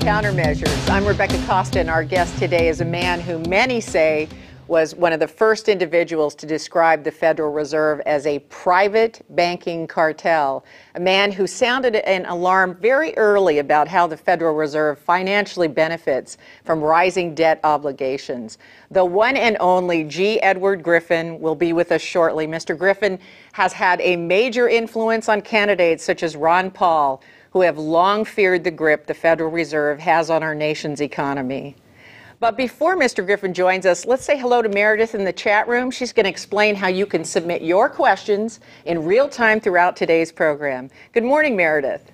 Countermeasures. I'm Rebecca Costa, and our guest today is a man who many say was one of the first individuals to describe the Federal Reserve as a private banking cartel, a man who sounded an alarm very early about how the Federal Reserve financially benefits from rising debt obligations. The one and only G. Edward Griffin will be with us shortly. Mr. Griffin has had a major influence on candidates such as Ron Paul, who have long feared the grip the Federal Reserve has on our nation's economy. But before Mr. Griffin joins us, let's say hello to Meredith in the chat room. She's going to explain how you can submit your questions in real time throughout today's program. Good morning, Meredith.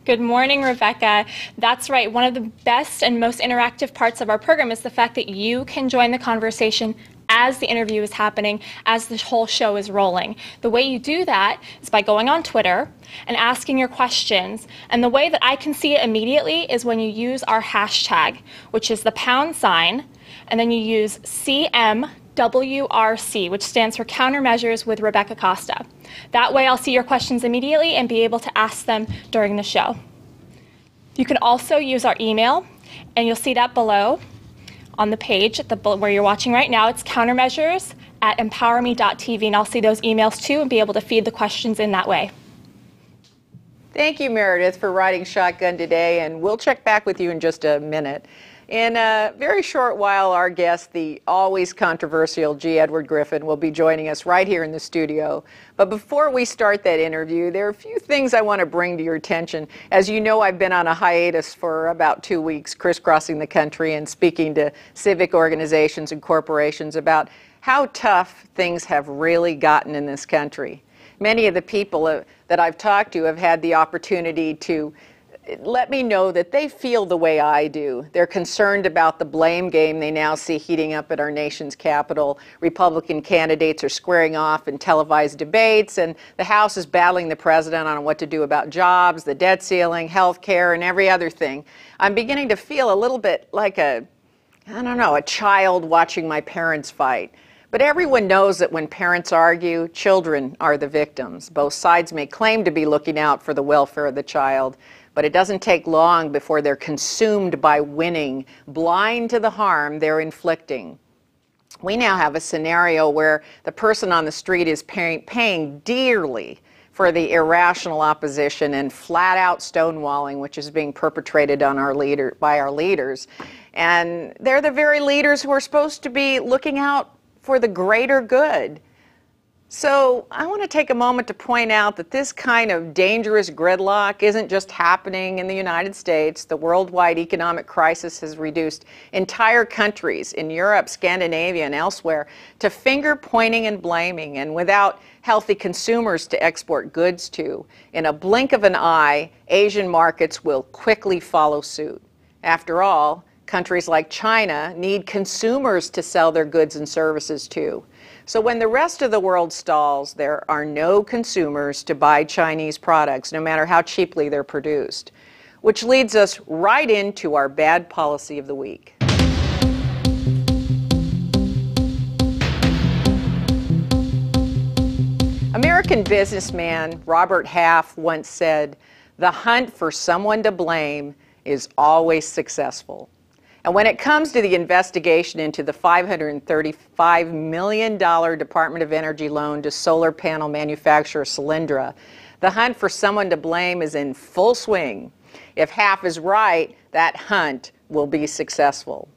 Good morning, Rebecca. That's right. One of the best and most interactive parts of our program is the fact that you can join the conversation as the interview is happening, as the whole show is rolling. The way you do that is by going on Twitter and asking your questions. And the way that I can see it immediately is when you use our hashtag, which is the #, and then you use CMWRC, which stands for Countermeasures with Rebecca Costa. That way I'll see your questions immediately and be able to ask them during the show. You can also use our email, and you'll see that below on the page where you're watching right now. It's Countermeasures at emPOWERme.tv, and I'll see those emails too and be able to feed the questions in that way. Thank you, Meredith, for riding shotgun today, and we'll check back with you in just a minute. In a very short while, our guest, the always controversial G. Edward Griffin, will be joining us right here in the studio. But before we start that interview, there are a few things I want to bring to your attention. As you know, I've been on a hiatus for about 2 weeks, crisscrossing the country and speaking to civic organizations and corporations about how tough things have really gotten in this country. Many of the people that I've talked to have had the opportunity to let me know that they feel the way I do. They're concerned about the blame game they now see heating up at our nation's capital. Republican candidates are squaring off in televised debates, and the House is battling the president on what to do about jobs, the debt ceiling, health care, and every other thing. I'm beginning to feel a little bit like a child watching my parents fight. But everyone knows that when parents argue, children are the victims. Both sides may claim to be looking out for the welfare of the child, but it doesn't take long before they're consumed by winning, blind to the harm they're inflicting. We now have a scenario where the person on the street is paying dearly for the irrational opposition and flat-out stonewalling which is being perpetrated on by our leaders. And they're the very leaders who are supposed to be looking out for the greater good. So I want to take a moment to point out that this kind of dangerous gridlock isn't just happening in the United States. The worldwide economic crisis has reduced entire countries in Europe, Scandinavia, and elsewhere to finger pointing and blaming, and without healthy consumers to export goods to, in a blink of an eye, Asian markets will quickly follow suit. After all, countries like China need consumers to sell their goods and services to. So when the rest of the world stalls, there are no consumers to buy Chinese products, no matter how cheaply they're produced. Which leads us right into our bad policy of the week. American businessman Robert Half once said, "The hunt for someone to blame is always successful." And when it comes to the investigation into the $535 million Department of Energy loan to solar panel manufacturer Solyndra, the hunt for someone to blame is in full swing. If Half is right, that hunt will be successful.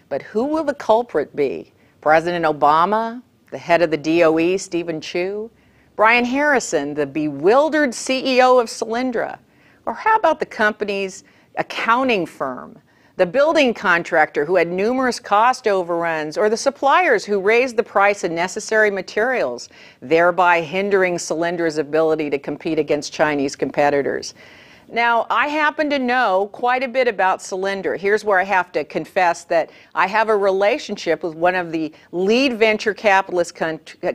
But who will the culprit be? President Obama? The head of the DOE, Stephen Chu? Brian Harrison, the bewildered CEO of Solyndra? Or how about the company's accounting firm? The building contractor who had numerous cost overruns, or the suppliers who raised the price of necessary materials, thereby hindering Solyndra's ability to compete against Chinese competitors. Now, I happen to know quite a bit about Solyndra. Here's where I have to confess that I have a relationship with one of the lead venture capitalist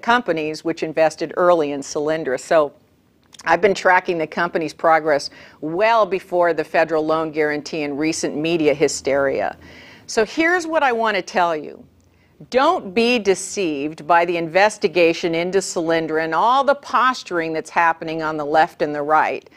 companies which invested early in Solyndra. So I've been tracking the company's progress well before the federal loan guarantee and recent media hysteria. So here's what I want to tell you. Don't be deceived by the investigation into Solyndra and all the posturing that's happening on the left and the right.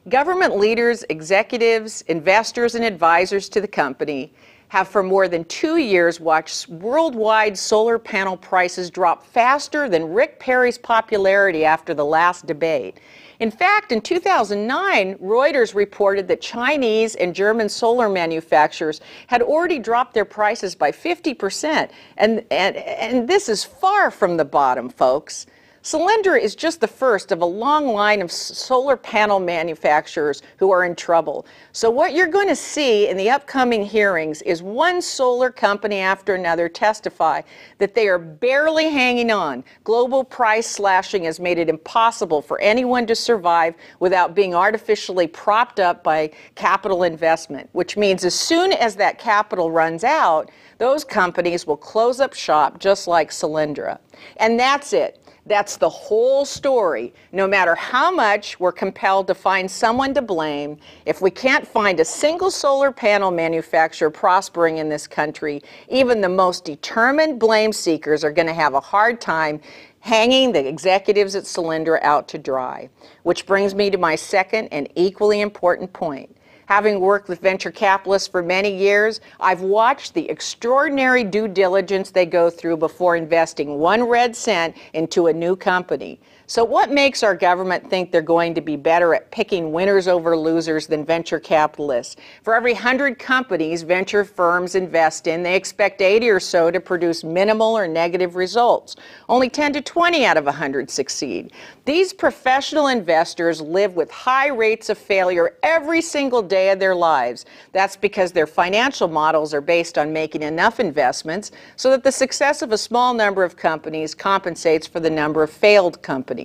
Government leaders, executives, investors, and advisors to the company have for more than 2 years watched worldwide solar panel prices drop faster than Rick Perry's popularity after the last debate. In fact, in 2009, Reuters reported that Chinese and German solar manufacturers had already dropped their prices by 50%. And this is far from the bottom, folks. Solyndra is just the first of a long line of solar panel manufacturers who are in trouble. So what you're going to see in the upcoming hearings is one solar company after another testify that they are barely hanging on. Global price slashing has made it impossible for anyone to survive without being artificially propped up by capital investment, which means as soon as that capital runs out, those companies will close up shop just like Solyndra. And that's it. That's the whole story. No matter how much we're compelled to find someone to blame, if we can't find a single solar panel manufacturer prospering in this country, even the most determined blame seekers are going to have a hard time hanging the executives at Solyndra out to dry. Which brings me to my second and equally important point. Having worked with venture capitalists for many years, I've watched the extraordinary due diligence they go through before investing 1 red cent into a new company. So what makes our government think they're going to be better at picking winners over losers than venture capitalists? For every 100 companies venture firms invest in, they expect 80 or so to produce minimal or negative results. Only 10 to 20 out of 100 succeed. These professional investors live with high rates of failure every single day of their lives. That's because their financial models are based on making enough investments so that the success of a small number of companies compensates for the number of failed companies.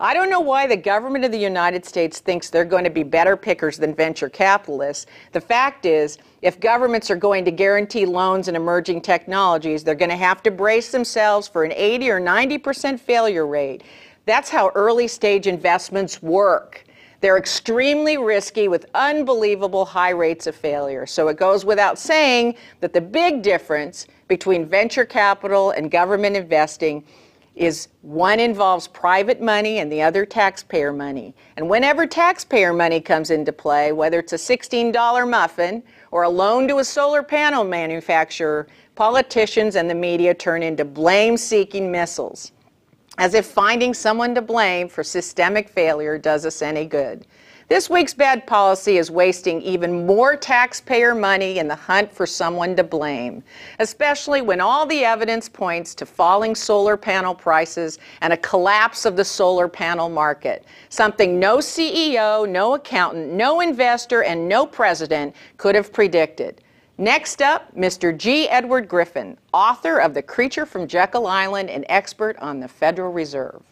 I don't know why the government of the United States thinks they're going to be better pickers than venture capitalists. The fact is, if governments are going to guarantee loans in emerging technologies, they're going to have to brace themselves for an 80 or 90% failure rate. That's how early stage investments work. They're extremely risky with unbelievable high rates of failure. So it goes without saying that the big difference between venture capital and government investing is one involves private money and the other taxpayer money. And whenever taxpayer money comes into play, whether it's a $16 muffin or a loan to a solar panel manufacturer, politicians and the media turn into blame-seeking missiles, as if finding someone to blame for systemic failure does us any good. This week's bad policy is wasting even more taxpayer money in the hunt for someone to blame, especially when all the evidence points to falling solar panel prices and a collapse of the solar panel market, something no CEO, no accountant, no investor, and no president could have predicted. Next up, Mr. G. Edward Griffin, author of The Creature from Jekyll Island and expert on the Federal Reserve.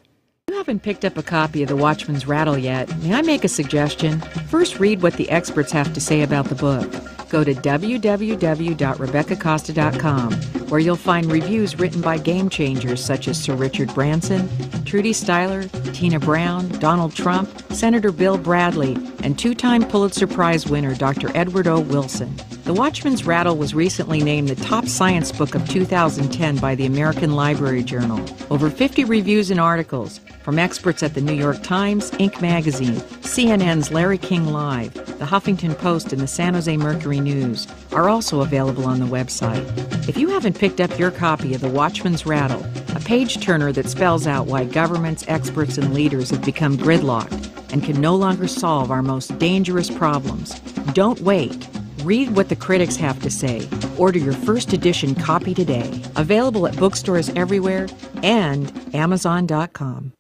If you haven't picked up a copy of The Watchman's Rattle yet, may I make a suggestion? First, read what the experts have to say about the book. Go to www.RebeccaCosta.com, where you'll find reviews written by game changers such as Sir Richard Branson, Trudy Styler, Tina Brown, Donald Trump, Senator Bill Bradley, and 2-time Pulitzer Prize winner Dr. Edward O. Wilson. The Watchman's Rattle was recently named the top science book of 2010 by the American Library Journal. Over 50 reviews and articles from experts at the New York Times, Inc. magazine, CNN's Larry King Live, the Huffington Post, and the San Jose Mercury News are also available on the website. If you haven't picked up your copy of The Watchman's Rattle, a page-turner that spells out why governments, experts, and leaders have become gridlocked and can no longer solve our most dangerous problems, don't wait. Read what the critics have to say. Order your first edition copy today. Available at bookstores everywhere and Amazon.com.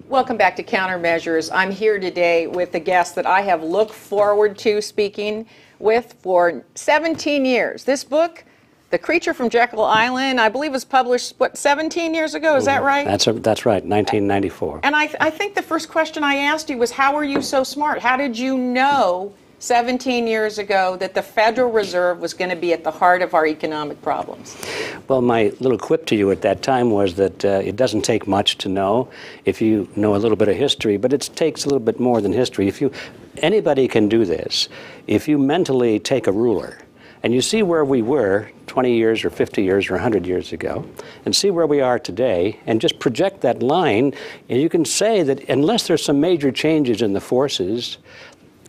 Welcome back to Countermeasures. I'm here today with a guest that I have looked forward to speaking with for 17 years. This book, The Creature from Jekyll Island, I believe was published, 17 years ago? Is that right? That's right, 1994. And I think the first question I asked you was, how are you so smart? How did you know 17 years ago that the Federal Reserve was going to be at the heart of our economic problems? Well, my little quip to you at that time was that it doesn't take much to know if you know a little bit of history, but it takes a little bit more than history. Anybody can do this. If you mentally take a ruler and you see where we were 20 years or 50 years or 100 years ago and see where we are today and just project that line, and you can say that unless there's some major changes in the forces,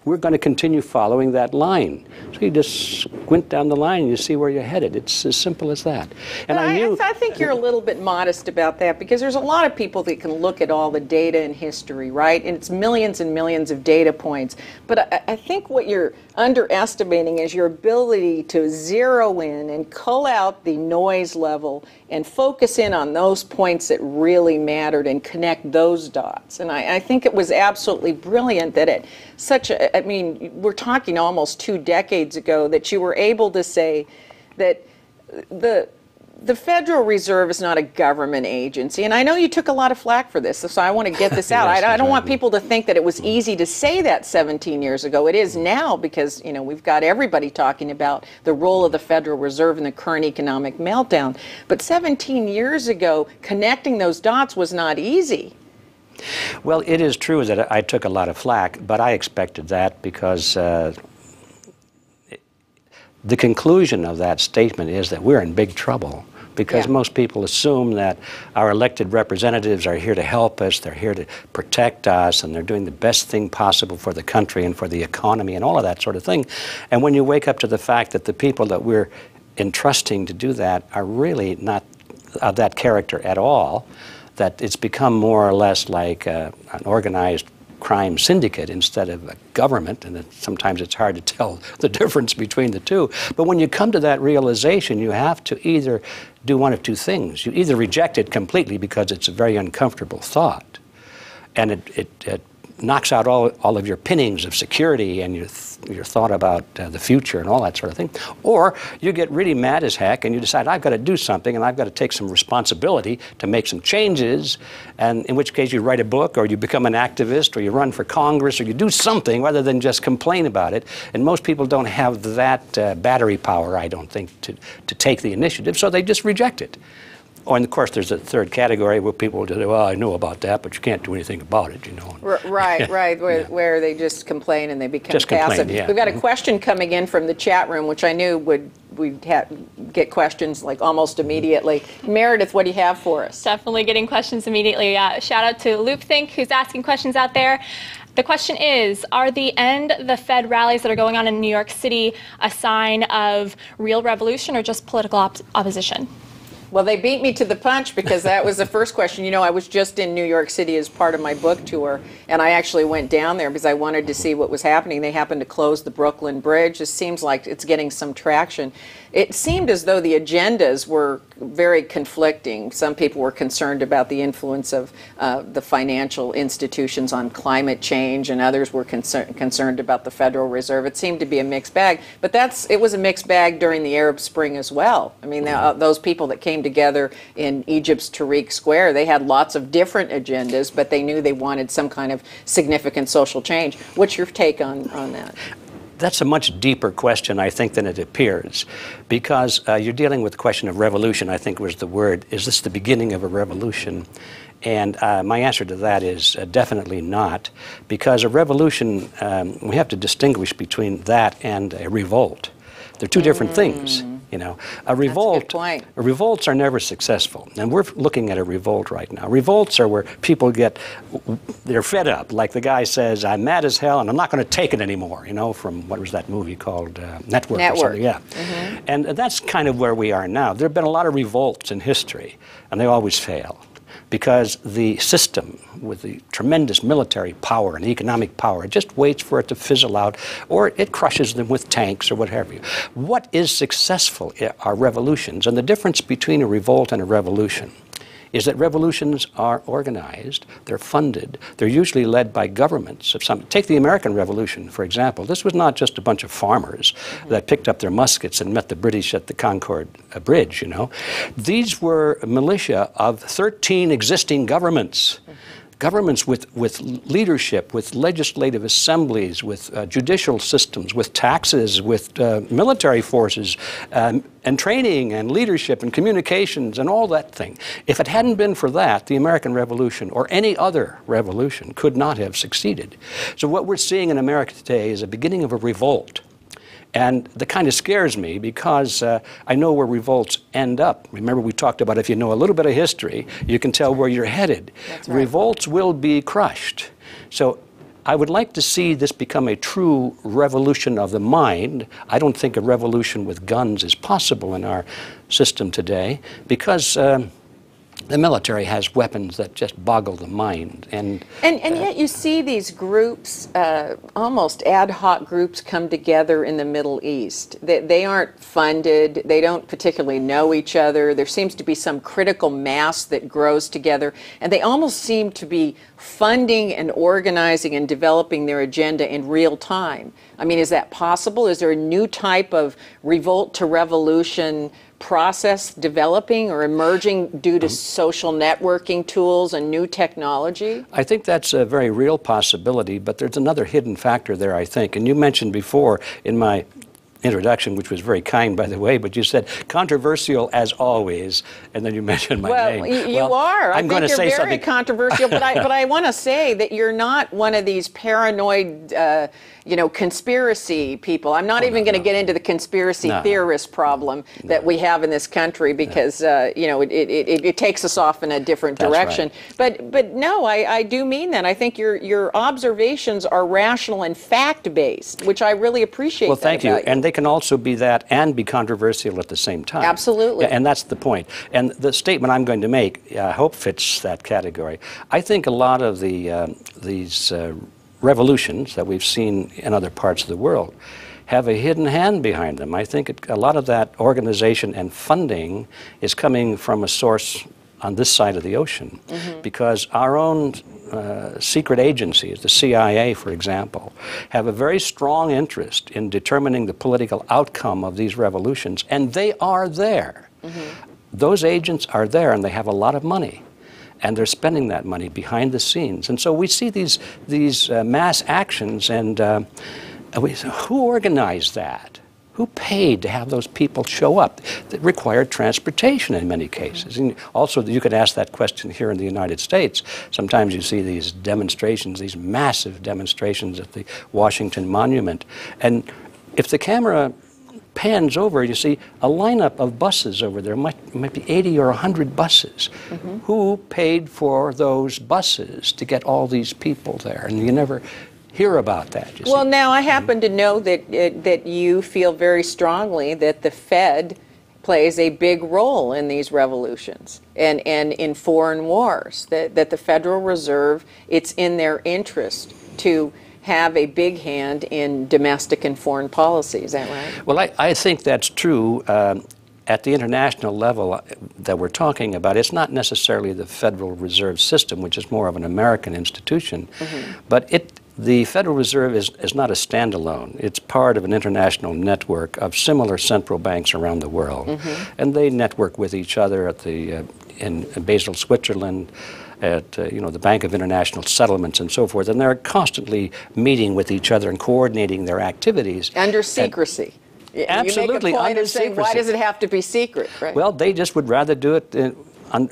we're going to continue following that line. So you just squint down the line and you see where you're headed. It's as simple as that. And I think you're a little bit modest about that, because there's a lot of people that can look at all the data in history, right? And it's millions and millions of data points. But I think what you're underestimating is your ability to zero in and cull out the noise level and focus in on those points that really mattered and connect those dots. And I think it was absolutely brilliant that at such a, I mean, we're talking almost 2 decades ago, that you were able to say that the Federal Reserve is not a government agency. And I know you took a lot of flack for this, so I want to get this out. Yes, I don't want people to think that it was easy to say that 17 years ago. It is now, because, you know, we've got everybody talking about the role of the Federal Reserve in the current economic meltdown. But 17 years ago, connecting those dots was not easy. Well, it is true that I took a lot of flack, but I expected that, because the conclusion of that statement is that we're in big trouble, because most people assume that our elected representatives are here to help us, they're here to protect us, and they're doing the best thing possible for the country and for the economy and all of that sort of thing. And when you wake up to the fact that the people that we're entrusting to do that are really not of that character at all, that it's become more or less like an organized crime syndicate instead of a government, and sometimes it's hard to tell the difference between the two. But when you come to that realization, you have to either do one of two things. You either reject it completely because it's a very uncomfortable thought, and it knocks out all of your pinnings of security and your thought about the future and all that sort of thing. Or you get really mad as heck and you decide, I've got to do something and I've got to take some responsibility to make some changes, and in which case you write a book, or you become an activist, or you run for Congress, or you do something rather than just complain about it. And most people don't have that battery power, I don't think, to take the initiative, so they just reject it. Oh, and of course, there's a third category where people will say, well, I know about that, but you can't do anything about it, you know. Right, where they just complain and they become just passive. Complain, We've got a question coming in from the chat room, which I knew we'd get questions like almost immediately. Meredith, what do you have for us? Definitely getting questions immediately. Shout out to Loopthink, who's asking questions out there. The question is, are the End the Fed rallies that are going on in New York City a sign of real revolution or just political opposition? Well, they beat me to the punch, because that was the first question. You know, I was just in New York City as part of my book tour, and I actually went down there because I wanted to see what was happening. They happened to close the Brooklyn Bridge. It seems like it's getting some traction. It seemed as though the agendas were very conflicting. Some people were concerned about the influence of the financial institutions on climate change, and others were concerned about the Federal Reserve. It seemed to be a mixed bag, but it was a mixed bag during the Arab Spring as well. I mean, those people that came together in Egypt's Tariq Square, they had lots of different agendas, but they knew they wanted some kind of significant social change. What's your take on that? That's a much deeper question, I think, than it appears, because you're dealing with the question of revolution, I think was the word. Is this the beginning of a revolution? And my answer to that is definitely not, because a revolution, we have to distinguish between that and a revolt. They're two different things, you know. A revolt, That's a good point. Revolts are never successful, and we're looking at a revolt right now. Revolts are where people they're fed up. Like the guy says, I'm mad as hell, and I'm not going to take it anymore, you know, from, what was that movie called? Network. Or something, yeah. Mm-hmm. And that's kind of where we are now. There have been a lot of revolts in history, and they always fail, because the system, with the tremendous military power and economic power, it just waits for it to fizzle out, or it crushes them with tanks or what have you. What is successful are revolutions, and the difference between a revolt and a revolution is that revolutions are organized, they're funded, they're usually led by governments of some. Take the American Revolution, for example. This was not just a bunch of farmers that picked up their muskets and met the British at the Concord Bridge, you know. These were militia of 13 existing governments. Governments with leadership, with legislative assemblies, with judicial systems, with taxes, with military forces, and training and leadership and communications and all that thing. If it hadn't been for that, the American Revolution or any other revolution could not have succeeded. So what we're seeing in America today is a beginning of a revolt. And that kind of scares me because I know where revolts end up. Remember, we talked about if you know a little bit of history, you can tell where you're headed. That's right. Revolts will be crushed. So I would like to see this become a true revolution of the mind. I don't think a revolution with guns is possible in our system today because the military has weapons that just boggle the mind. And yet you see these groups, almost ad hoc groups, come together in the Middle East. They aren't funded. They don't particularly know each other. There seems to be some critical mass that grows together, and they almost seem to be funding and organizing and developing their agenda in real time. I mean, is that possible? Is there a new type of revolt to revolution process developing or emerging due to social networking tools and new technology? I think that's a very real possibility, but there's another hidden factor there, I think. And you mentioned before in my introduction, which was very kind, by the way, but you said controversial as always, and then you mentioned my name. You are. I'm going to say you're very something controversial, but I want to say that you're not one of these paranoid, conspiracy people. I'm not even going to get into the conspiracy theorist problem that we have in this country because it takes us off in a different direction. Right. But no, I do mean that. I think your observations are rational and fact-based, which I really appreciate. Well, thank you. About you. And they can also be that and be controversial at the same time. Absolutely. Yeah, and that's the point. And the statement I'm going to make, I hope fits that category. I think a lot of these revolutions that we've seen in other parts of the world have a hidden hand behind them. I think a lot of that organization and funding is coming from a source on this side of the ocean, because our own secret agencies, the CIA, for example, have a very strong interest in determining the political outcome of these revolutions, and they are there. Those agents are there, and they have a lot of money, and they're spending that money behind the scenes. And so we see these mass actions, and who organized that? Who paid to have those people show up? That required transportation in many cases. And also, you could ask that question here in the United States. Sometimes you see these demonstrations, these massive demonstrations at the Washington Monument. And if the camera pans over, you see a lineup of buses over there. Might be 80 or 100 buses. Who paid for those buses to get all these people there? And you never hear about that. Well, now I happen to know that you feel very strongly that the Fed plays a big role in these revolutions and in foreign wars, that the Federal Reserve, it's in their interest to have a big hand in domestic and foreign policy. Is that right? Well, I think that's true. At the international level that we're talking about, it's not necessarily the Federal Reserve System, which is more of an American institution, but the Federal Reserve is not a standalone. It's part of an international network of similar central banks around the world. And they network with each other at in Basel, Switzerland, at the Bank of International Settlements and so forth. And they're constantly meeting with each other and coordinating their activities. Under secrecy. Absolutely, you make a point under of saying, secrecy. why does it have to be secret? Right? Well, they just would rather do it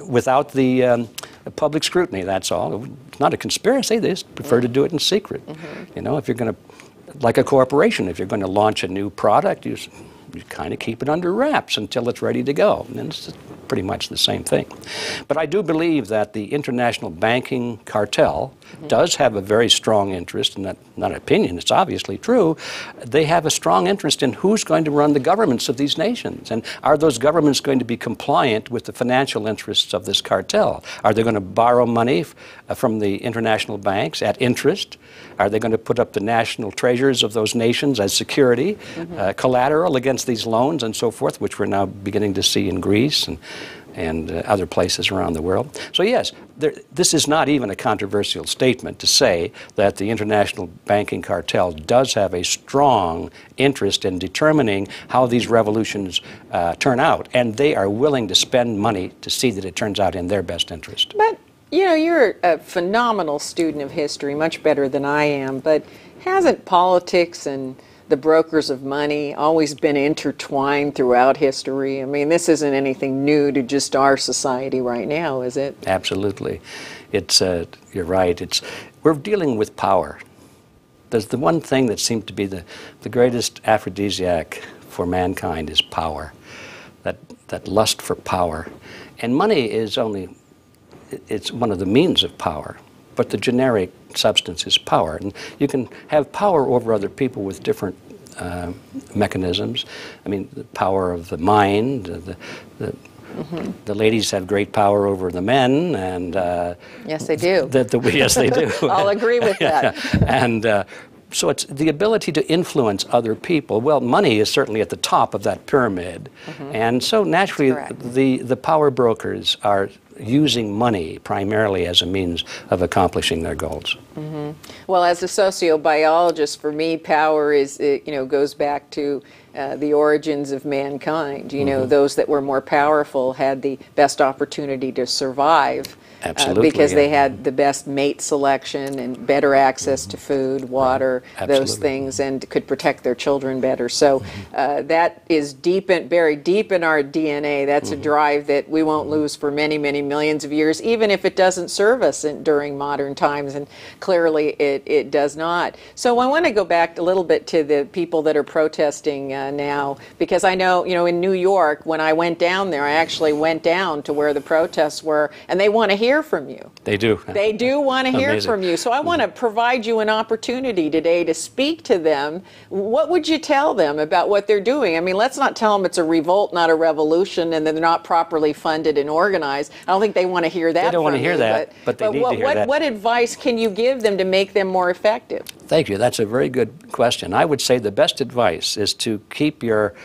without the public scrutiny, that's all. It's not a conspiracy, they just prefer to do it in secret. If you're going to, like a corporation, if you're going to launch a new product, you kind of keep it under wraps until it's ready to go. And it's pretty much the same thing. But I do believe that the international banking cartel does have a very strong interest, and not an opinion, it's obviously true. They have a strong interest in who's going to run the governments of these nations. And are those governments going to be compliant with the financial interests of this cartel? Are they going to borrow money from the international banks at interest? Are they going to put up the national treasures of those nations as security, collateral against these loans and so forth, which we're now beginning to see in Greece and other places around the world? So yes, this is not even a controversial statement to say that the international banking cartel does have a strong interest in determining how these revolutions turn out, and they are willing to spend money to see that it turns out in their best interest. But you're a phenomenal student of history, much better than I am, but hasn't politics and the brokers of money always been intertwined throughout history? I mean, this isn't anything new to just our society right now, is it? Absolutely. You're right. We're dealing with power. There's the one thing that seemed to be the greatest aphrodisiac for mankind is power, that lust for power. And money is it's one of the means of power, but the generic substance is power. And you can have power over other people with different mechanisms. I mean, the power of the mind, the ladies have great power over the men, and yes, they do. Yes, they do. I'll agree with that. And so it's the ability to influence other people. Well, money is certainly at the top of that pyramid, and so naturally the power brokers are using money primarily as a means of accomplishing their goals. Well, as a sociobiologist, for me, power goes back to the origins of mankind. You know, those that were more powerful had the best opportunity to survive. Absolutely, because they had the best mate selection and better access to food, water, those things, and could protect their children better. So that is buried deep in our DNA. That's a drive that we won't lose for many, many millions of years, even if it doesn't serve us during modern times, and clearly it does not. So I want to go back a little bit to the people that are protesting now, because I know, in New York, when I went down there, I actually went down to where the protests were, and they want to hear from you. They do. They do want to hear from you. So I want to provide you an opportunity today to speak to them. What would you tell them about what they're doing? I mean, let's not tell them it's a revolt, not a revolution, and that they're not properly funded and organized. I don't think they want to hear that. They don't want to hear that, but they need to hear that. What advice can you give them to make them more effective? Thank you. That's a very good question. I would say the best advice is to keep your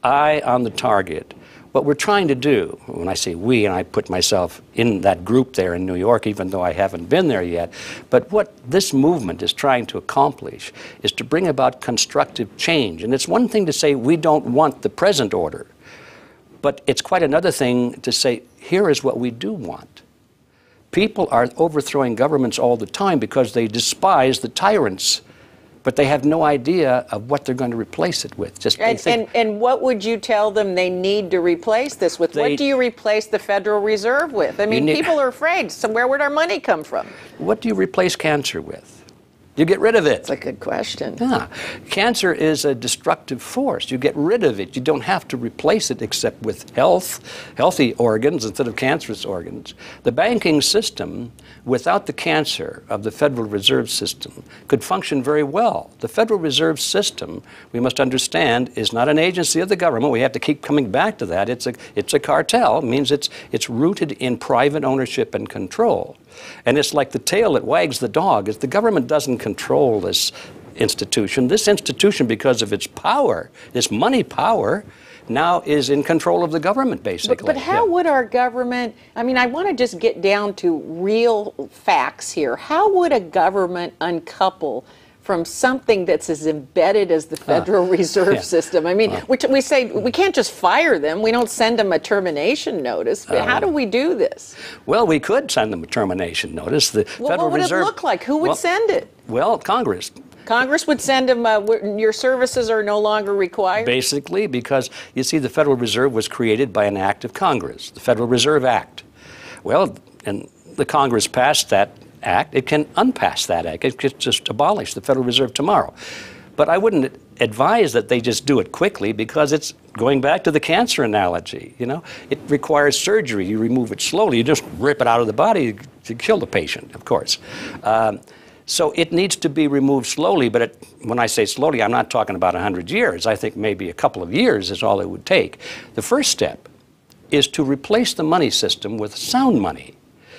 eye on the target. What we're trying to do, when I say we, and I put myself in that group there in New York, even though I haven't been there yet, but what this movement is trying to accomplish is to bring about constructive change. And it's one thing to say we don't want the present order, but it's quite another thing to say here is what we do want. People are overthrowing governments all the time because they despise the tyrants, but they have no idea of what they're going to replace it with. And what would you tell them they need to replace this with? What do you replace the Federal Reserve with? I mean, people are afraid. So where would our money come from? What do you replace cancer with? You get rid of it. That's a good question. Yeah. Cancer is a destructive force. You get rid of it. You don't have to replace it except with healthy organs instead of cancerous organs. The banking system, without the cancer of the Federal Reserve System, could function very well. The Federal Reserve System, we must understand, is not an agency of the government. We have to keep coming back to that. It's a cartel. It means it's rooted in private ownership and control. And it's like the tail that wags the dog. The government doesn't control this institution. This institution, because of its power, this money power, now is in control of the government, basically. But how would our government, I mean, I want to just get down to real facts here. How would a government uncouple from something that's as embedded as the Federal Reserve System? I mean, we say we can't just fire them. We don't send them a termination notice. But how do we do this? Well, we could send them a termination notice. The Federal what would Reserve, it look like? Who would send it? Well, Congress. Congress would send them, your services are no longer required? Basically, because, you see, the Federal Reserve was created by an act of Congress, the Federal Reserve Act. Well, and the Congress passed that act. It can unpass that act. It could just abolish the Federal Reserve tomorrow. But I wouldn't advise that they just do it quickly, because it's going back to the cancer analogy. It requires surgery. You remove it slowly. You just rip it out of the body to kill the patient, of course. So it needs to be removed slowly, but when I say slowly, I'm not talking about 100 years. I think maybe a couple of years is all it would take. The first step is to replace the money system with sound money.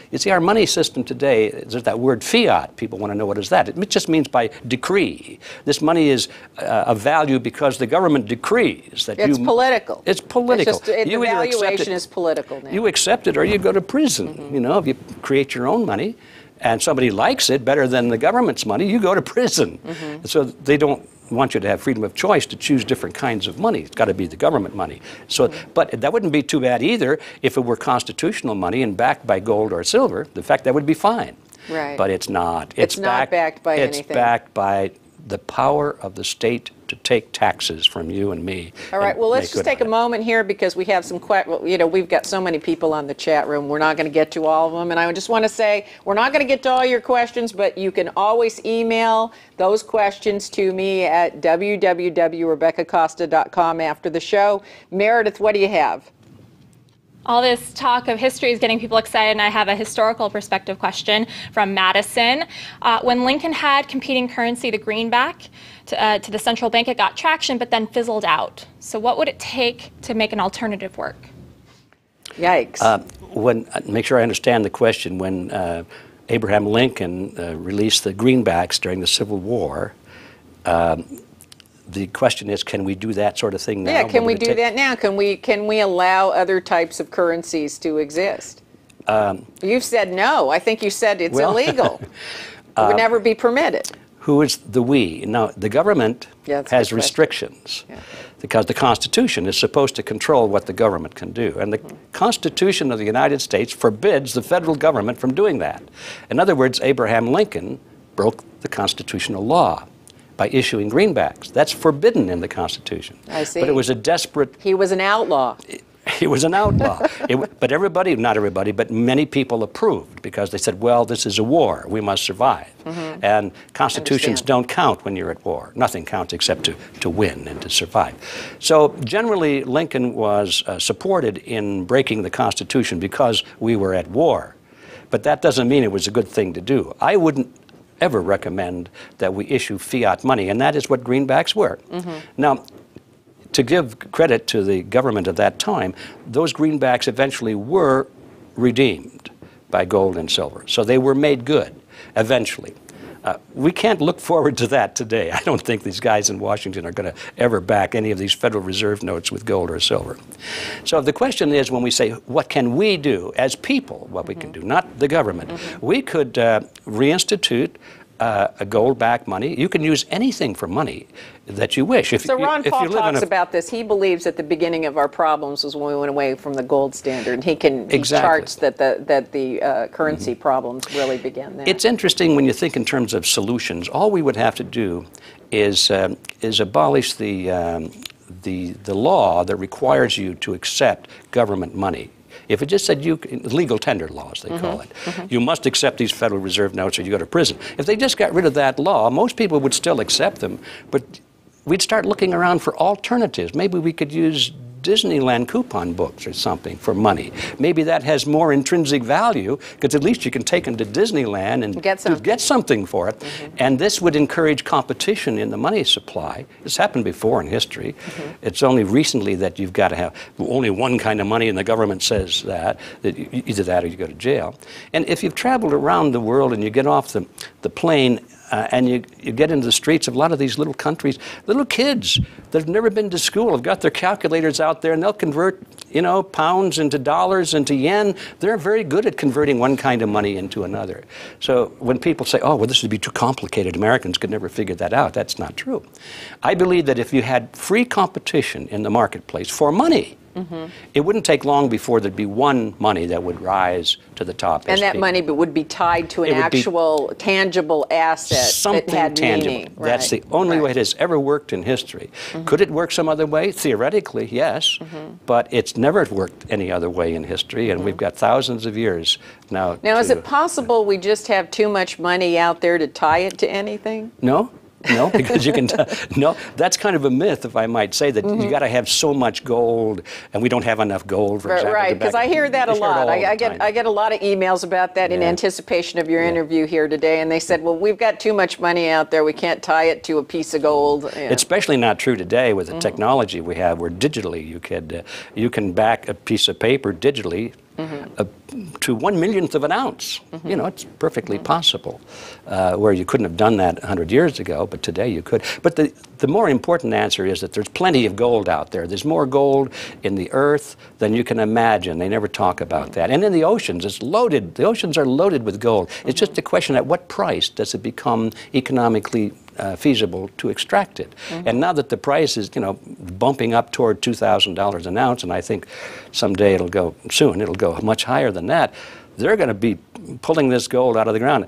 You see, our money system today, there's that word fiat. People want to know what is that. It just means by decree. This money is of value because the government decrees that it's political. It's political. The valuation is political now. You accept it or you go to prison. If you create your own money and somebody likes it better than the government's money, you go to prison. So they don't want you to have freedom of choice to choose different kinds of money. It's got to be the government money. So, but that wouldn't be too bad either if it were constitutional money and backed by gold or silver. In fact, that would be fine. Right. But it's not. It's not backed by anything. It's backed by the power of the state to take taxes from you and me. All right, well, let's just take a moment here because we have some, we've got so many people on the chat room. We're not going to get to all of them. And I just want to say, we're not going to get to all your questions, but you can always email those questions to me at www.rebeccacosta.com after the show. Meredith, what do you have? All this talk of history is getting people excited, and I have a historical perspective question from Madison. When Lincoln had competing currency, the greenback, to the central bank, it got traction, but then fizzled out. So what would it take to make an alternative work? Yikes. Make sure I understand the question. When Abraham Lincoln released the greenbacks during the Civil War, the question is, can we do that sort of thing now? Yeah, can we do that now? Can we allow other types of currencies to exist? You've said no. I think you said it's illegal. It would never be permitted. Who is the we? Now, the government has restrictions because the Constitution is supposed to control what the government can do. And the Constitution of the United States forbids the federal government from doing that. In other words, Abraham Lincoln broke the constitutional law by issuing greenbacks. That's forbidden in the Constitution. I see. But it was a desperate... He was an outlaw. He was an outlaw. But everybody, not everybody, but many people approved because they said, well, this is a war. We must survive. And constitutions don't count when you're at war. Nothing counts except to win and to survive. So generally, Lincoln was supported in breaking the Constitution because we were at war. But that doesn't mean it was a good thing to do. I wouldn't ever recommend that we issue fiat money, and that is what greenbacks were. Now, to give credit to the government at that time, those greenbacks eventually were redeemed by gold and silver. So they were made good eventually. We can't look forward to that today. I don't think these guys in Washington are going to ever back any of these Federal Reserve notes with gold or silver. So the question is, when we say, what can we do as people, what we can do, not the government, we could reinstitute a gold-backed money. You can use anything for money that you wish. So Ron Paul talks about this. He believes that the beginning of our problems was when we went away from the gold standard. He charts that the currency problems really began there. It's interesting when you think in terms of solutions. All we would have to do is abolish the law that requires you to accept government money. If it just said legal tender laws, they call it, you must accept these Federal Reserve notes or you go to prison. If they just got rid of that law, most people would still accept them, but we'd start looking around for alternatives. Maybe we could use Disneyland coupon books or something for money. Maybe that has more intrinsic value because at least you can take them to Disneyland and get something for it. And this would encourage competition in the money supply. It's happened before in history. It's only recently that you've got to have only one kind of money and the government says that either that or you go to jail. And if you've traveled around the world and you get off the plane and you get into the streets of a lot of these little countries, little kids that have never been to school have got their calculators out there and they'll convert, pounds into dollars into yen. They're very good at converting one kind of money into another. So when people say, oh, well, this would be too complicated, Americans could never figure that out, that's not true. I believe that if you had free competition in the marketplace for money, it wouldn't take long before there'd be one money that would rise to the top. And that money would be tied to an actual tangible asset. Something that had tangible. Meaning. That's the only way it has ever worked in history. Could it work some other way? Theoretically, yes. But it's never worked any other way in history, and we've got thousands of years now. Now, is it possible we just have too much money out there to tie it to anything? No. No, because you can. No, that's kind of a myth, if I might say, that you got to have so much gold, and we don't have enough gold. For example, right? Because I hear that a lot. I get a lot of emails about that in anticipation of your interview here today, and they said, "Well, we've got too much money out there. We can't tie it to a piece of gold." It's especially not true today with the technology we have, where digitally you can back a piece of paper digitally. To 1/1,000,000th of an ounce. It's perfectly possible, where you couldn't have done that 100 years ago, but today you could. But the more important answer is that there's plenty of gold out there. There's more gold in the earth than you can imagine. They never talk about that. And in the oceans, it's loaded. The oceans are loaded with gold. It's just a question at what price does it become economically feasible to extract it. And now that the price is, bumping up toward $2,000 an ounce, and I think someday it'll go much higher than that, they're going to be pulling this gold out of the ground.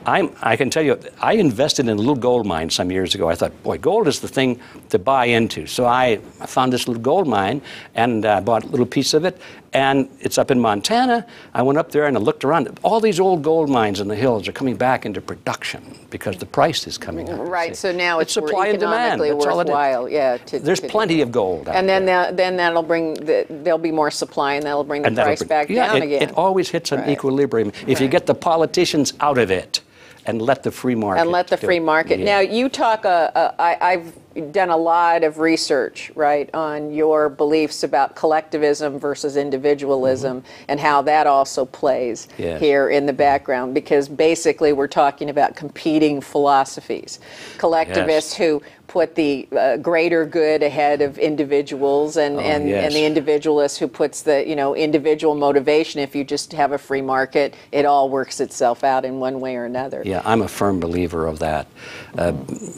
I can tell you, I invested in a little gold mine some years ago. I thought, boy, gold is the thing to buy into. So I found this little gold mine and bought a little piece of it. And it's up in Montana. I went up there and I looked around. All these old gold mines in the hills are coming back into production because the price is coming up. Right. So now it's supply and demand. Economically worthwhile. Yeah. There's plenty of gold out there. Then that'll bring there'll be more supply, and that'll bring the price back down again. It always hits an equilibrium if you get the politicians out of it and let the free market. And let the free market. Yeah. Now you talk. I've done a lot of research, right, on your beliefs about collectivism versus individualism, and how that also plays here in the background. Because basically, we're talking about competing philosophies. Collectivists who put the greater good ahead of individuals, and the individualist who puts the individual motivation. If you just have a free market, it all works itself out in one way or another. Yeah, I'm a firm believer of that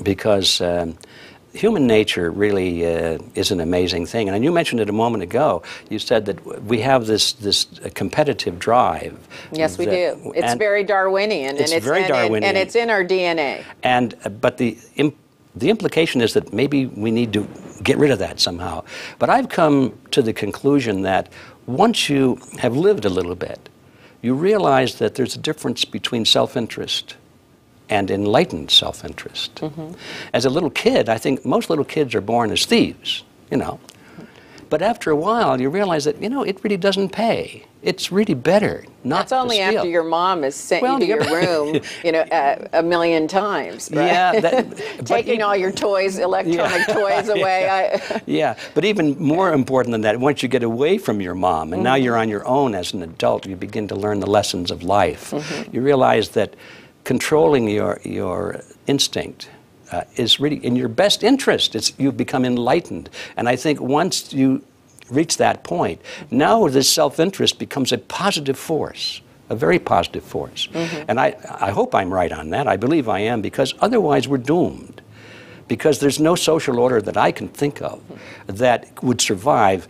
because human nature really is an amazing thing. And you mentioned it a moment ago. You said that we have this competitive drive. Yes, we do. It's very Darwinian. It's very Darwinian. And it's in our DNA. But the implication is that maybe we need to get rid of that somehow. But I've come to the conclusion that once you have lived a little bit, you realize that there's a difference between self-interest and enlightened self-interest. As a little kid, I think most little kids are born as thieves, But after a while, you realize that, it really doesn't pay. It's really better not That's only to steal. after your mom has sent you to your room, a million times, right? Yeah. Taking all your toys, electronic toys away. Yeah, but even more important than that, once you get away from your mom, and now you're on your own as an adult, you begin to learn the lessons of life. You realize that controlling your instinct is really in your best interest. You've become enlightened. And I think once you reach that point, now this self-interest becomes a positive force, a very positive force. And I hope I'm right on that. I believe I am, because otherwise we're doomed. Because there's no social order that I can think of that would survive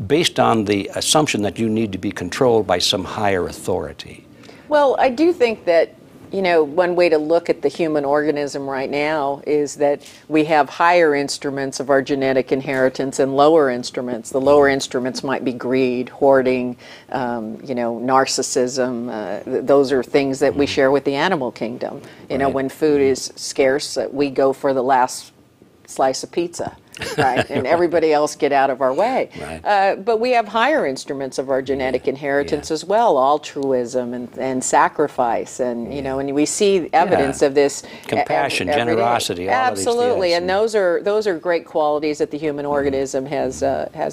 based on the assumption that you need to be controlled by some higher authority. Well, I do think that one way to look at the human organism right now is that we have higher instruments of our genetic inheritance and lower instruments. The lower instruments might be greed, hoarding, narcissism. Those are things that we share with the animal kingdom. When food is scarce, we go for the last slice of pizza. Right, and everybody else get out of our way. Right. But we have higher instruments of our genetic inheritance as well, altruism and sacrifice, and and we see evidence of this. Compassion, generosity, all absolutely, of these, and those are great qualities that the human organism has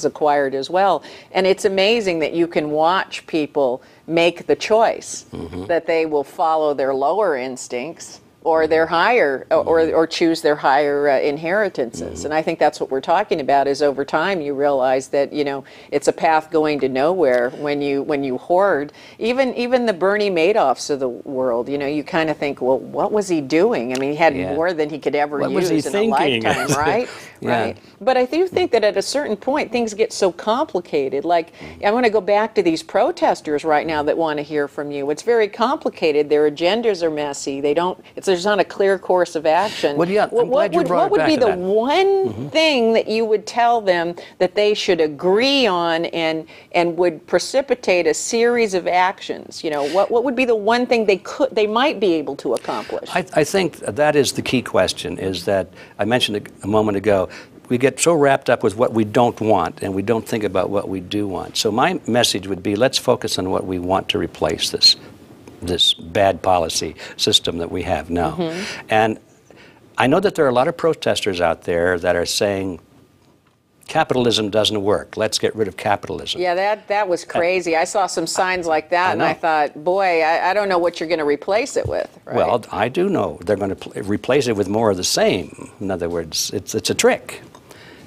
acquired as well. And it's amazing that you can watch people make the choice that they will follow their lower instincts, or their higher, or choose their higher inheritances. And I think that's what we're talking about, is over time you realize that, it's a path going to nowhere when you hoard. Even the Bernie Madoffs of the world, you kind of think, well, what was he doing? I mean, he had more than he could ever use in a lifetime, right? Right. But I do think that at a certain point, things get so complicated. Like, I want to go back to these protesters right now that want to hear from you. It's very complicated. Their agendas are messy. There's not a clear course of action. Well, yeah, what would be the one thing that you would tell them that they should agree on and would precipitate a series of actions? What would be the one thing they might be able to accomplish? I think that is the key question, is that I mentioned it a moment ago. We get so wrapped up with what we don't want, and we don't think about what we do want. So my message would be, let's focus on what we want to replace this bad policy system that we have now. And I know that there are a lot of protesters out there that are saying capitalism doesn't work. Let's get rid of capitalism. Yeah, that was crazy. I saw some signs like that, and I thought, boy, I don't know what you're going to replace it with. Right? Well, I do know. They're going to replace it with more of the same. In other words, it's a trick.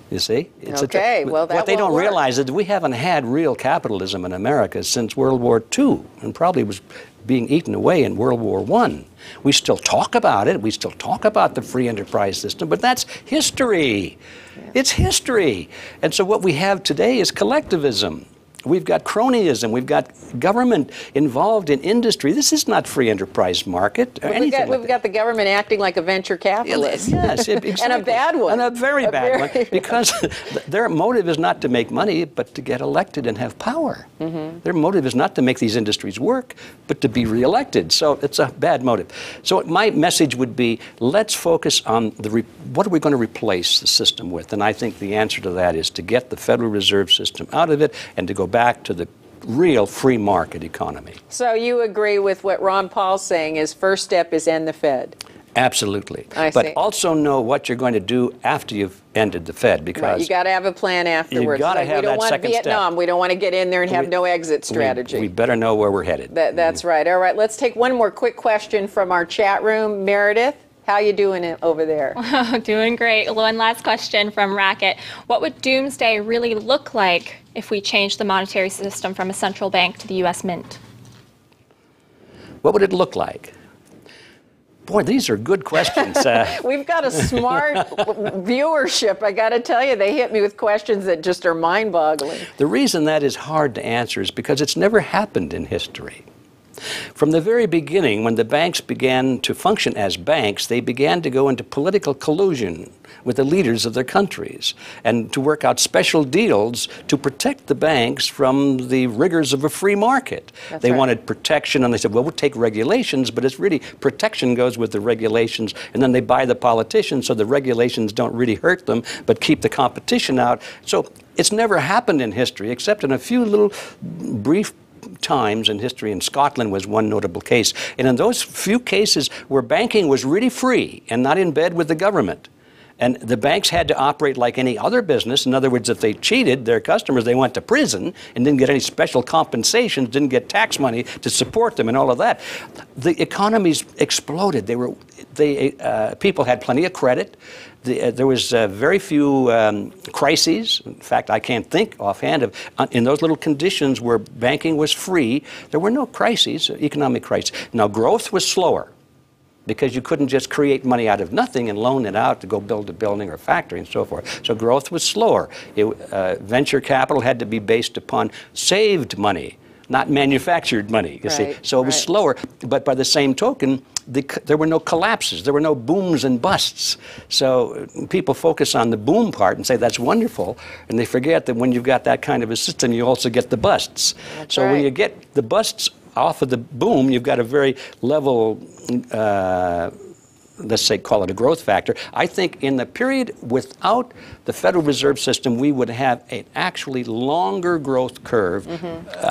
You see? It's a trick. Well, that what they don't work. realize is that we haven't had real capitalism in America since World War II, and probably was being eaten away in World War I. We still talk about it. We still talk about the free enterprise system, but that's history. Yeah. It's history. And so what we have today is collectivism, we've got cronyism, we've got government involved in industry. This is not free enterprise market or anything We've got the government acting like a venture capitalist. Yes, exactly. And a bad one. And a very bad one, because their motive is not to make money, but to get elected and have power. Their motive is not to make these industries work, but to be reelected. So it's a bad motive. So my message would be, let's focus on what are we going to replace the system with? And I think the answer to that is to get the Federal Reserve System out of it and to go back to the real free market economy. So you agree with what Ron Paul's saying is first step is end the Fed? Absolutely. I but see. also know what you're going to do after you've ended the Fed, because right, you got to have a plan afterwards. You got to have we don't that want second Vietnam. step. We don't want to get in there and have no exit strategy. We better know where we're headed. That's right. All right, let's take one more quick question from our chat room. Meredith, how you doing over there? Doing great. One last question from Racket. What would doomsday really look like if we changed the monetary system from a central bank to the U.S. Mint? What would it look like? Boy, these are good questions. We've got a smart viewership. I got to tell you, they hit me with questions that just are mind-boggling. The reason that is hard to answer is because it's never happened in history. From the very beginning, when the banks began to function as banks, they began to go into political collusion with the leaders of their countries and to work out special deals to protect the banks from the rigors of a free market. They wanted protection, and they said, well, we'll take regulations, but it's really protection goes with the regulations, and then they buy the politicians so the regulations don't really hurt them, but keep the competition out. So it's never happened in history, except in a few little brief times in history, and Scotland was one notable case. And in those few cases where banking was really free and not in bed with the government, and the banks had to operate like any other business. In other words, if they cheated their customers, they went to prison and didn't get any special compensations, didn't get tax money to support them and all of that. The economies exploded. People had plenty of credit. There was very few crises. In fact, I can't think offhand of, in those little conditions where banking was free, there were no crises, economic crises. Now, growth was slower, because you couldn't just create money out of nothing and loan it out to go build a building or a factory and so forth. So growth was slower. Venture capital had to be based upon saved money, not manufactured money, you see. So it was slower, but by the same token, there were no collapses, there were no booms and busts. So people focus on the boom part and say that's wonderful, and they forget that when you've got that kind of a system, you also get the busts. So when you get the busts off of the boom, you've got a very level, let's say, call it a growth factor. I think in the period without the Federal Reserve System, we would have an actually longer growth curve.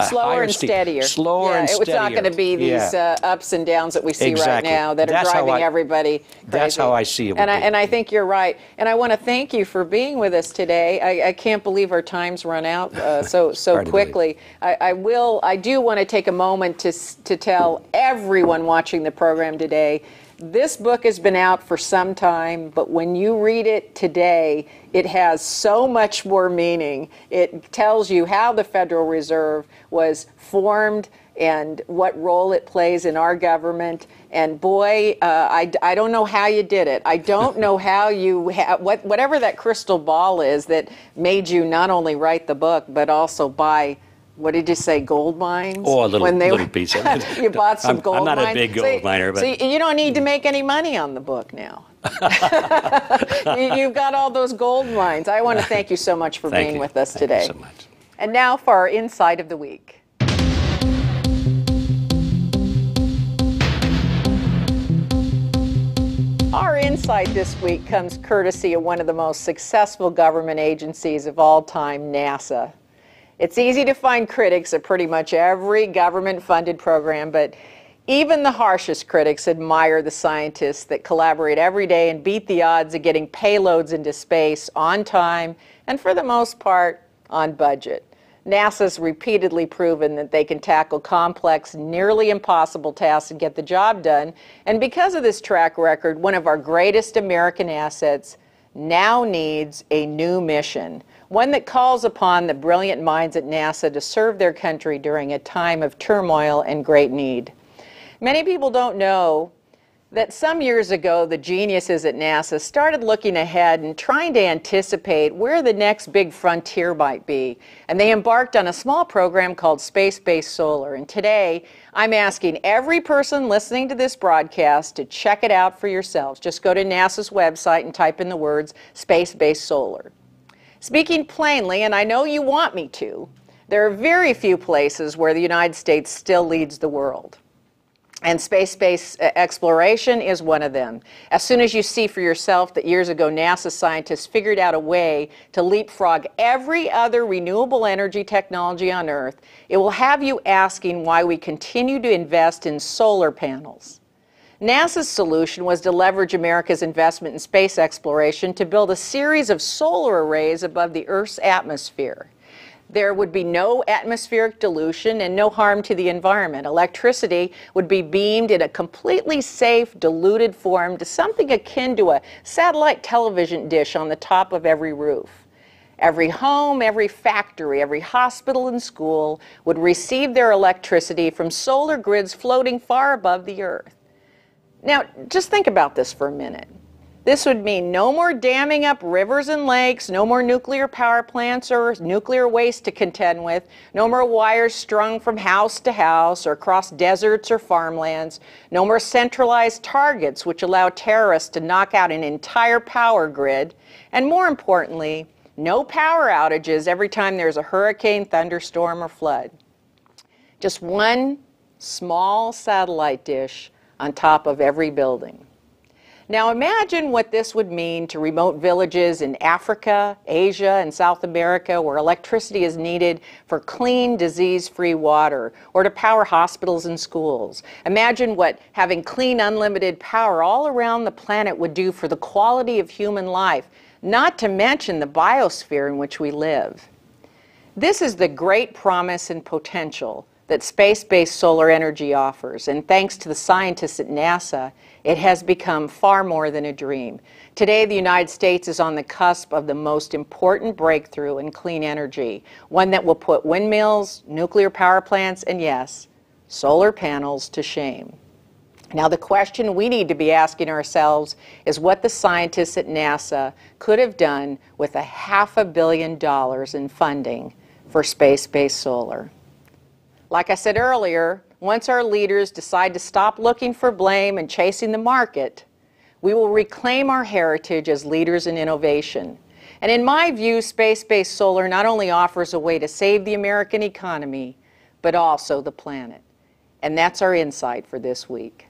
Slower and steadier. Slower and steadier. It's not going to be these ups and downs that we see right now that are driving everybody crazy. That's how I see it. And I think you're right. And I want to thank you for being with us today. I can't believe our time's run out so quickly. I do want to take a moment to tell everyone watching the program today, this book has been out for some time, but when you read it today, it has so much more meaning. It tells you how the Federal Reserve was formed and what role it plays in our government. And boy, I don't know how you did it. I don't know how you, whatever that crystal ball is that made you not only write the book, but also buy, what did you say, gold mines? Oh, a little piece of it. You bought some gold mines? I'm not a big gold miner. But so you don't need to make any money on the book now. You've got all those gold mines. I want to thank you so much for being with us today. Thank you so much. And now for our Insight of the Week. Our insight this week comes courtesy of one of the most successful government agencies of all time, NASA. It's easy to find critics of pretty much every government-funded program, but even the harshest critics admire the scientists that collaborate every day and beat the odds of getting payloads into space on time and, for the most part, on budget. NASA's repeatedly proven that they can tackle complex, nearly impossible tasks and get the job done. And because of this track record, one of our greatest American assets now needs a new mission. One that calls upon the brilliant minds at NASA to serve their country during a time of turmoil and great need. Many people don't know that some years ago, the geniuses at NASA started looking ahead and trying to anticipate where the next big frontier might be. And they embarked on a small program called Space-Based Solar. And today, I'm asking every person listening to this broadcast to check it out for yourselves. Just go to NASA's website and type in the words Space-Based Solar. Speaking plainly, and I know you want me to, there are very few places where the United States still leads the world. And space-based exploration is one of them. As soon as you see for yourself that years ago NASA scientists figured out a way to leapfrog every other renewable energy technology on Earth, it will have you asking why we continue to invest in solar panels. NASA's solution was to leverage America's investment in space exploration to build a series of solar arrays above the Earth's atmosphere. There would be no atmospheric dilution and no harm to the environment. Electricity would be beamed in a completely safe, diluted form to something akin to a satellite television dish on the top of every roof. Every home, every factory, every hospital and school would receive their electricity from solar grids floating far above the Earth. Now, just think about this for a minute. This would mean no more damming up rivers and lakes, no more nuclear power plants or nuclear waste to contend with, no more wires strung from house to house or across deserts or farmlands, no more centralized targets which allow terrorists to knock out an entire power grid, and more importantly, no power outages every time there's a hurricane, thunderstorm, or flood. Just one small satellite dish on top of every building. Now imagine what this would mean to remote villages in Africa, Asia, and South America where electricity is needed for clean, disease-free water or to power hospitals and schools. Imagine what having clean, unlimited power all around the planet would do for the quality of human life, not to mention the biosphere in which we live. This is the great promise and potential that space-based solar energy offers, and thanks to the scientists at NASA, it has become far more than a dream. Today, the United States is on the cusp of the most important breakthrough in clean energy, one that will put windmills, nuclear power plants, and yes, solar panels to shame. Now, the question we need to be asking ourselves is what the scientists at NASA could have done with $500 million in funding for space-based solar. Like I said earlier, once our leaders decide to stop looking for blame and chasing the market, we will reclaim our heritage as leaders in innovation. And in my view, space-based solar not only offers a way to save the American economy, but also the planet. And that's our insight for this week.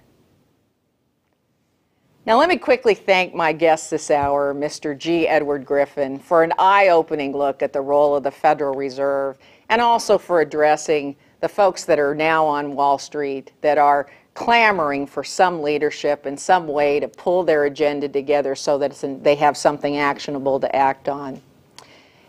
Now let me quickly thank my guest this hour, Mr. G. Edward Griffin, for an eye-opening look at the role of the Federal Reserve and also for addressing the folks that are now on Wall Street that are clamoring for some leadership and some way to pull their agenda together so that they have something actionable to act on.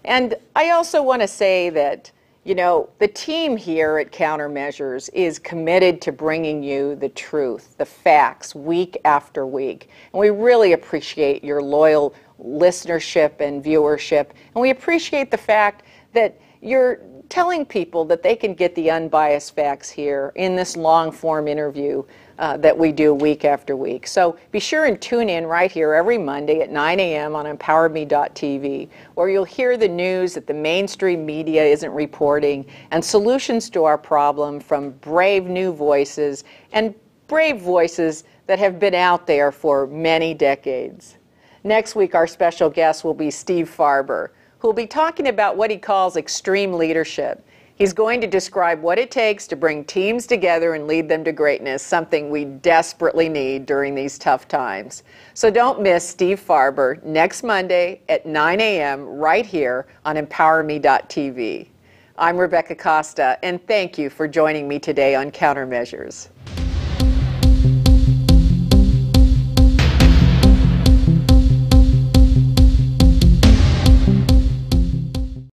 And I also want to say that, you know, the team here at Countermeasures is committed to bringing you the truth, the facts, week after week. And we really appreciate your loyal listenership and viewership. And we appreciate the fact that you're telling people that they can get the unbiased facts here in this long-form interview that we do week after week. So be sure and tune in right here every Monday at 9 a.m. on emPOWERme.tv, where you'll hear the news that the mainstream media isn't reporting and solutions to our problem from brave new voices and brave voices that have been out there for many decades. Next week, our special guest will be Steve Farber, who will be talking about what he calls extreme leadership. He's going to describe what it takes to bring teams together and lead them to greatness, something we desperately need during these tough times. So don't miss Steve Farber next Monday at 9 a.m. right here on emPOWERme.tv. I'm Rebecca Costa, and thank you for joining me today on Countermeasures.